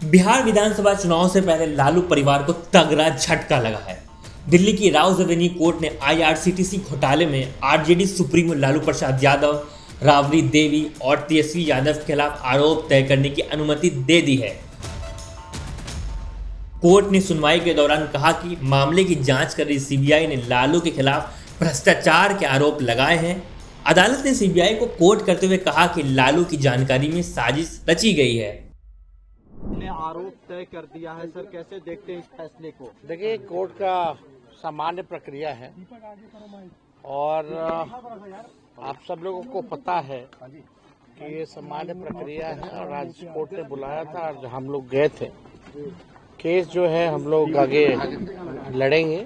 बिहार विधानसभा चुनाव से पहले लालू परिवार को तगड़ा झटका लगा है। दिल्ली की राउज एवेन्यू कोर्ट ने आईआरसीटीसी घोटाले में आरजेडी सुप्रीमो लालू प्रसाद यादव, राबड़ी देवी और तेजस्वी यादव के खिलाफ आरोप तय करने की अनुमति दे दी है। कोर्ट ने सुनवाई के दौरान कहा कि मामले की जांच कर रही सीबीआई ने लालू के खिलाफ भ्रष्टाचार के आरोप लगाए हैं। अदालत ने सीबीआई को कोर्ट करते हुए कहा कि लालू की जानकारी में साजिश रची गई है। ने आरोप तय कर दिया है सर, कैसे देखते हैं इस फैसले को? देखिए, कोर्ट का सामान्य प्रक्रिया है और आप सब लोगों को पता है कि ये सामान्य प्रक्रिया है और आज कोर्ट ने बुलाया था और हम लोग गए थे। केस जो है हम लोग आगे लड़ेंगे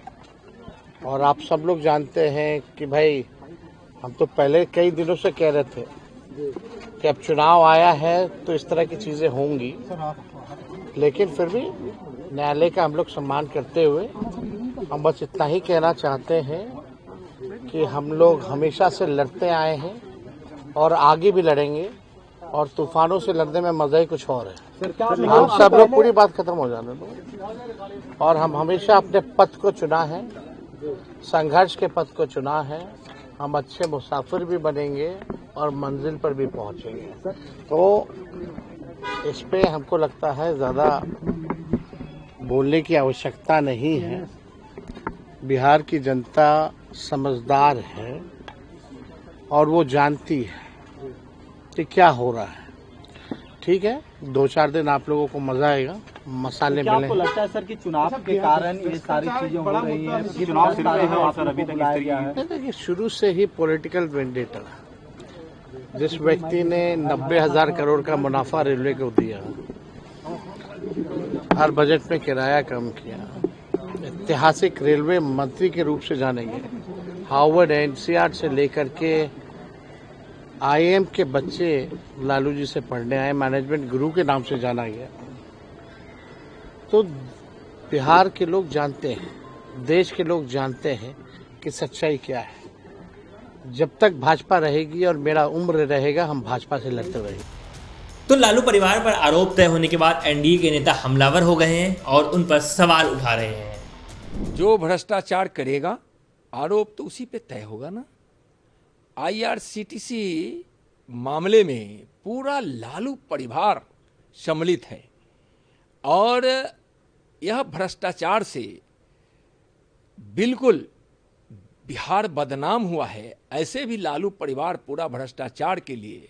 और आप सब लोग जानते हैं कि भाई हम तो पहले कई दिनों से कह रहे थे कि अब चुनाव आया है तो इस तरह की चीजें होंगी, लेकिन फिर भी न्यायालय का हम लोग सम्मान करते हुए हम बस इतना ही कहना चाहते हैं कि हम लोग हमेशा से लड़ते आए हैं और आगे भी लड़ेंगे और तूफानों से लड़ने में मजा ही कुछ और है। हम सब लोग पूरी बात खत्म हो जाने दो और हम हमेशा अपने पथ को चुना है, संघर्ष के पथ को चुना है। हम अच्छे मुसाफिर भी बनेंगे और मंजिल पर भी पहुंचेंगे। तो इस पे हमको लगता है ज्यादा बोलने की आवश्यकता नहीं है। बिहार की जनता समझदार है और वो जानती है कि क्या हो रहा है। ठीक है, 2-4 दिन आप लोगों को मजा आएगा, मसाले मिलेंगे। क्या आपको लगता है सर कि चुनाव के कारण ये सारी चीजें हो रही हैं? चुनाव शुरू है सर, अभी तक बुलाया है। देखिए, शुरू से ही पॉलिटिकल वेंडेटा। जिस व्यक्ति ने 90,000 करोड़ का मुनाफा रेलवे को दिया, हर बजट में किराया कम किया, ऐतिहासिक रेलवे मंत्री के रूप से जाने गए, हार्वर्ड एनसीआर से लेकर के आईएम के बच्चे लालू जी से पढ़ने आए, मैनेजमेंट गुरु के नाम से जाना गया। तो बिहार के लोग जानते हैं, देश के लोग जानते हैं कि सच्चाई क्या है। जब तक भाजपा रहेगी और मेरा उम्र रहेगा, हम भाजपा से लड़ते रहेंगे। तो लालू परिवार पर आरोप तय होने के बाद एनडीए के नेता हमलावर हो गए हैं और उन पर सवाल उठा रहे हैं। जो भ्रष्टाचार करेगा, आरोप तो उसी पे तय होगा ना। आईआरसीटीसी मामले में पूरा लालू परिवार सम्मिलित है और यह भ्रष्टाचार से बिल्कुल बिहार बदनाम हुआ है। ऐसे भी लालू परिवार पूरा भ्रष्टाचार के लिए,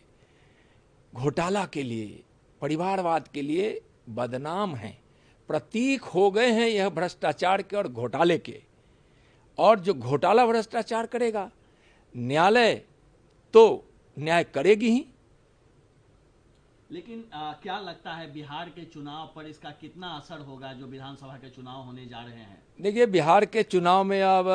घोटाला के लिए, परिवारवाद के लिए बदनाम है। प्रतीक हो गए हैं यह भ्रष्टाचार के और घोटाले के। और जो घोटाला भ्रष्टाचार करेगा, न्यायालय तो न्याय करेगी ही। लेकिन क्या लगता है बिहार के चुनाव पर इसका कितना असर होगा, जो विधानसभा के चुनाव होने जा रहे हैं? देखिए, बिहार के चुनाव में अब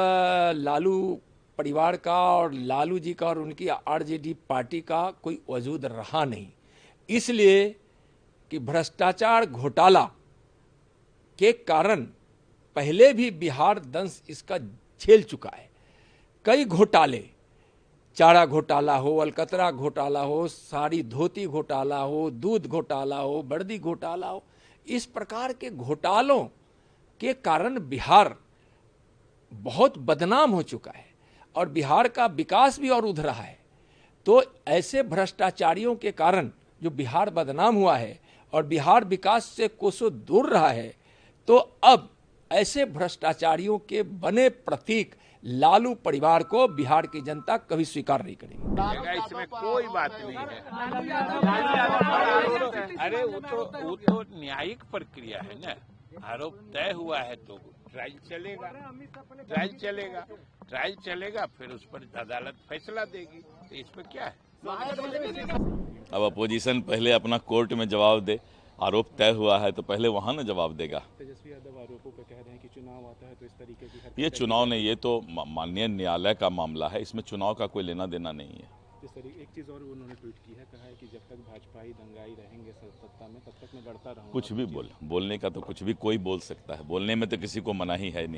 लालू परिवार का और लालू जी का और उनकी आरजेडी पार्टी का कोई वजूद रहा नहीं, इसलिए कि भ्रष्टाचार घोटाला के कारण पहले भी बिहार दंश इसका झेल चुका है। कई घोटाले, चारा घोटाला हो, अलकतरा घोटाला हो, साड़ी धोती घोटाला हो, दूध घोटाला हो, वर्दी घोटाला हो, इस प्रकार के घोटालों के कारण बिहार बहुत बदनाम हो चुका है और बिहार का विकास भी और उधर रहा है। तो ऐसे भ्रष्टाचारियों के कारण जो बिहार बदनाम हुआ है और बिहार विकास से कोसों दूर रहा है, तो अब ऐसे भ्रष्टाचारियों के बने प्रतीक लालू परिवार को बिहार की जनता कभी स्वीकार नहीं करेगी। इसमें कोई बात नहीं है। अरे वो तो न्यायिक प्रक्रिया है ना। आरोप तय हुआ है तो ट्रायल चलेगा, फिर उस पर अदालत फैसला देगी। तो इसमें क्या है? अब अपोजिशन पहले अपना कोर्ट में जवाब दे। आरोप तय हुआ है तो पहले वहाँ ना जवाब देगा। तेजस्वी यादव आरोपों पर कह रहे हैं कि चुनाव आता है तो इस तरीके की ये चुनाव नहीं, ये तो माननीय न्यायालय का मामला है। इसमें चुनाव का कोई लेना देना नहीं है। इस तरीके एक चीज़ और उन्होंने ट्वीट की है, कहा है कि जब तक भाजपा ही दंगाई रहेंगे सत्ता में, तब तक मैं लड़ता रहूंगा। कुछ भी बोलने का तो कुछ भी कोई बोल सकता है। बोलने में तो किसी को मना ही है नहीं।